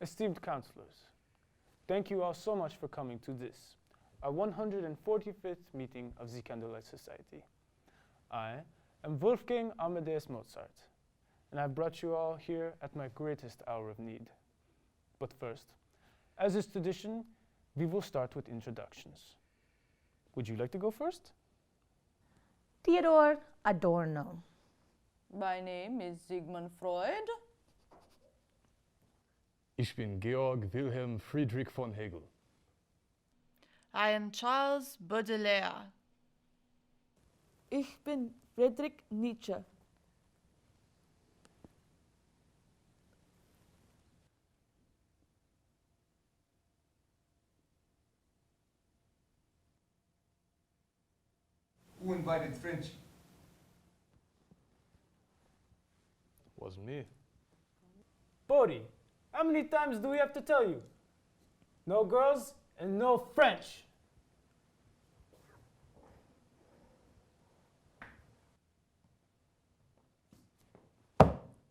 Esteemed counselors, thank you all so much for coming to this, our 145th meeting of the Candelis Society. I am Wolfgang Amadeus Mozart, and I brought you all here at my greatest hour of need. But first, as is tradition, we will start with introductions. Would you like to go first? Theodor Adorno. My name is Sigmund Freud. Ich bin Georg Wilhelm Friedrich von Hegel. I am Charles Baudelaire. Ich bin Friedrich Nietzsche. Who invited French? Wasn't me. Bodhi, how many times do we have to tell you? No girls and no French.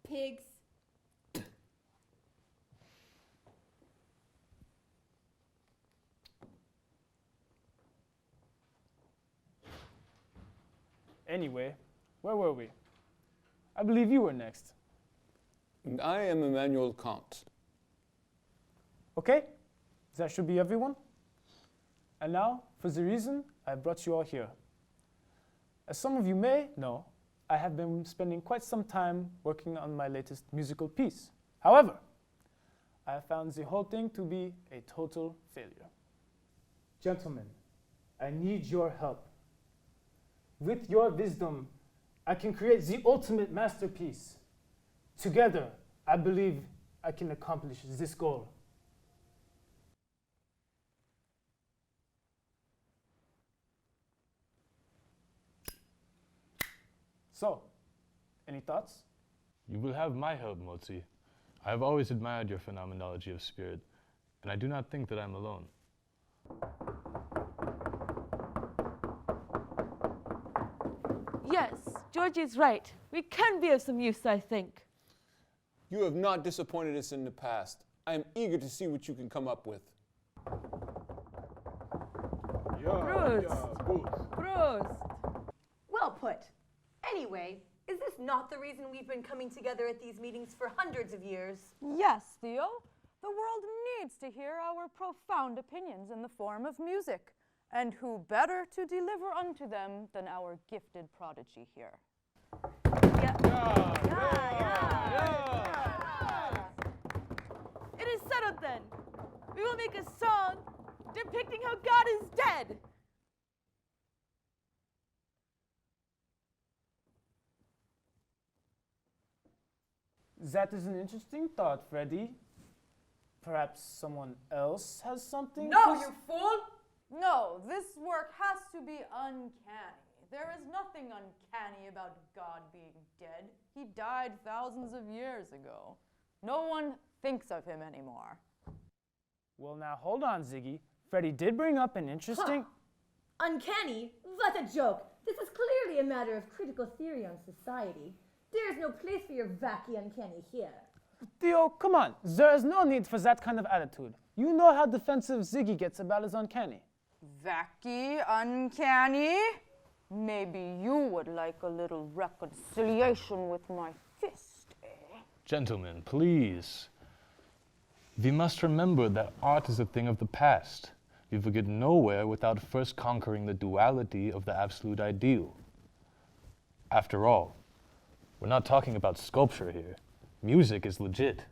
Pigs. Anyway, where were we? I believe you were next. And I am Immanuel Kant. Okay, that should be everyone. And now, for the reason I brought you all here. As some of you may know, I have been spending quite some time working on my latest musical piece. However, I have found the whole thing to be a total failure. Gentlemen, I need your help. With your wisdom, I can create the ultimate masterpiece. Together, I believe I can accomplish this goal. So, any thoughts? You will have my help, Mozi. I have always admired your phenomenology of spirit, and I do not think that I'm alone. Yes, Georgie is right. We can be of some use, I think. You have not disappointed us in the past. I am eager to see what you can come up with. Prost. Well put. Anyway, is this not the reason we've been coming together at these meetings for hundreds of years? Yes, Theo. The world needs to hear our profound opinions in the form of music. And who better to deliver unto them than our gifted prodigy here? It is settled then. We will make a song depicting how God is dead. That is an interesting thought, Freddy. Perhaps someone else has something? No, you fool! No, this work has to be uncanny. There is nothing uncanny about God being dead. He died thousands of years ago. No one thinks of him anymore. Well, now hold on, Ziggy. Freddy did bring up an interesting... Uncanny? What a joke. This is clearly a matter of critical theory on society. There is no place for your wacky uncanny here. Theo, come on. There is no need for that kind of attitude. You know how defensive Ziggy gets about his uncanny. Vacky, uncanny? Maybe you would like a little reconciliation with my fist, eh? Gentlemen, please. We must remember that art is a thing of the past. We will get nowhere without first conquering the duality of the absolute ideal. After all, we're not talking about sculpture here. Music is legit.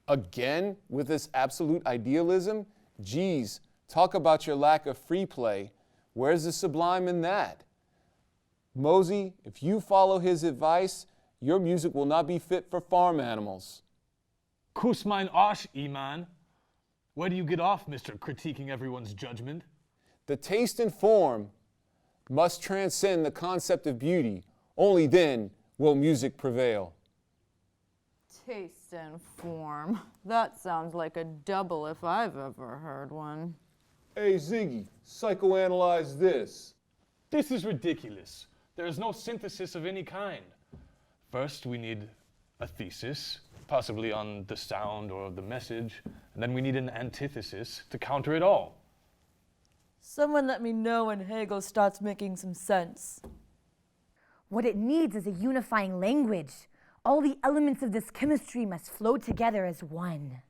Again, with this absolute idealism? Geez, talk about your lack of free play. Where's the sublime in that? Mosey, if you follow his advice, your music will not be fit for farm animals. Kuss mein Arsch, Iman. Where do you get off, Mr. Critiquing everyone's judgment? The taste and form must transcend the concept of beauty. Only then will music prevail. Taste and form. That sounds like a double if I've ever heard one. Hey, Ziggy, psychoanalyze this. This is ridiculous. There is no synthesis of any kind. First, we need a thesis, possibly on the sound or the message, and then we need an antithesis to counter it all. Someone let me know when Hegel starts making some sense. What it needs is a unifying language. All the elements of this chemistry must flow together as one.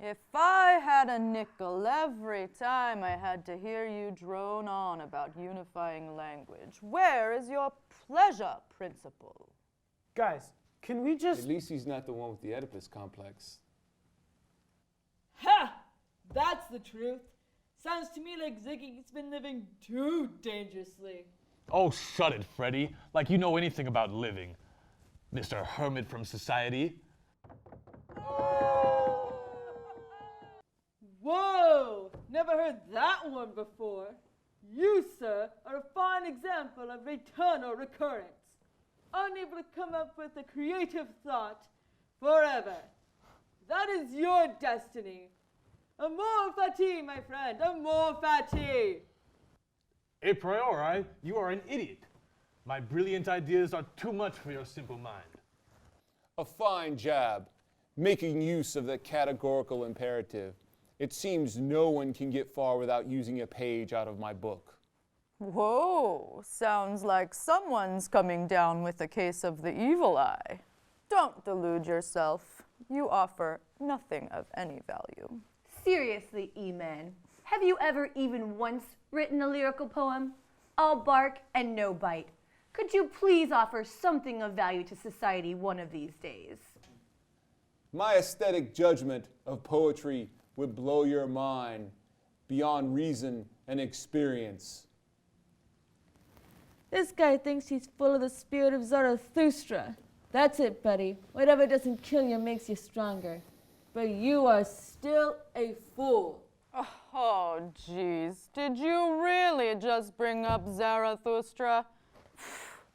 If I had a nickel every time I had to hear you drone on about unifying language, where is your pleasure principle? Guys, can we just... At least he's not the one with the Oedipus complex. Ha! That's the truth. Sounds to me like Ziggy's been living too dangerously. Oh, shut it, Freddy. Like you know anything about living. Mr. Hermit from society. Whoa! Never heard that one before. You, sir, are a fine example of eternal recurrence. Unable to come up with a creative thought forever. That is your destiny. Amor fati, my friend, amor fati. A priori, you are an idiot. My brilliant ideas are too much for your simple mind. A fine jab, making use of the categorical imperative. It seems no one can get far without using a page out of my book. Whoa, sounds like someone's coming down with a case of the evil eye. Don't delude yourself. You offer nothing of any value. Seriously, E-Man, have you ever even once written a lyrical poem? All bark and no bite. Could you please offer something of value to society one of these days? My aesthetic judgment of poetry would blow your mind beyond reason and experience. This guy thinks he's full of the spirit of Zarathustra. That's it, buddy. Whatever doesn't kill you makes you stronger. But you are still a fool. Oh, jeez. Did you really just bring up Zarathustra?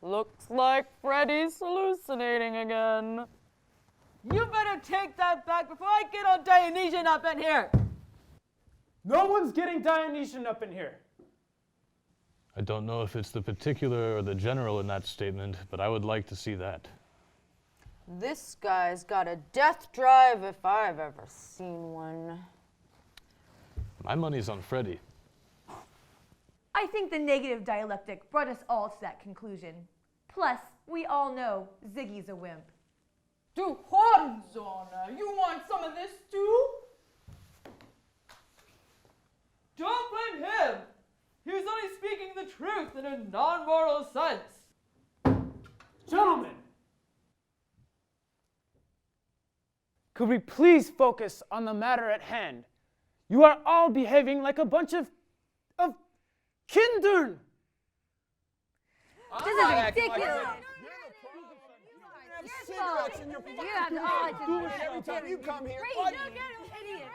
Looks like Freddy's hallucinating again. You better take that back before I get all Dionysian up in here. No one's getting Dionysian up in here. I don't know if it's the particular or the general in that statement, but I would like to see that. This guy's got a death drive if I've ever seen one. My money's on Freddy. I think the negative dialectic brought us all to that conclusion. Plus, we all know Ziggy's a wimp. Du Hornsohn, you want some of this too? Don't blame him. He was only speaking the truth in a non-moral sense. Gentlemen, could we please focus on the matter at hand? You are all behaving like a bunch of kindern. This is ridiculous. Cigarettes in your You have every time you come here. Idiot.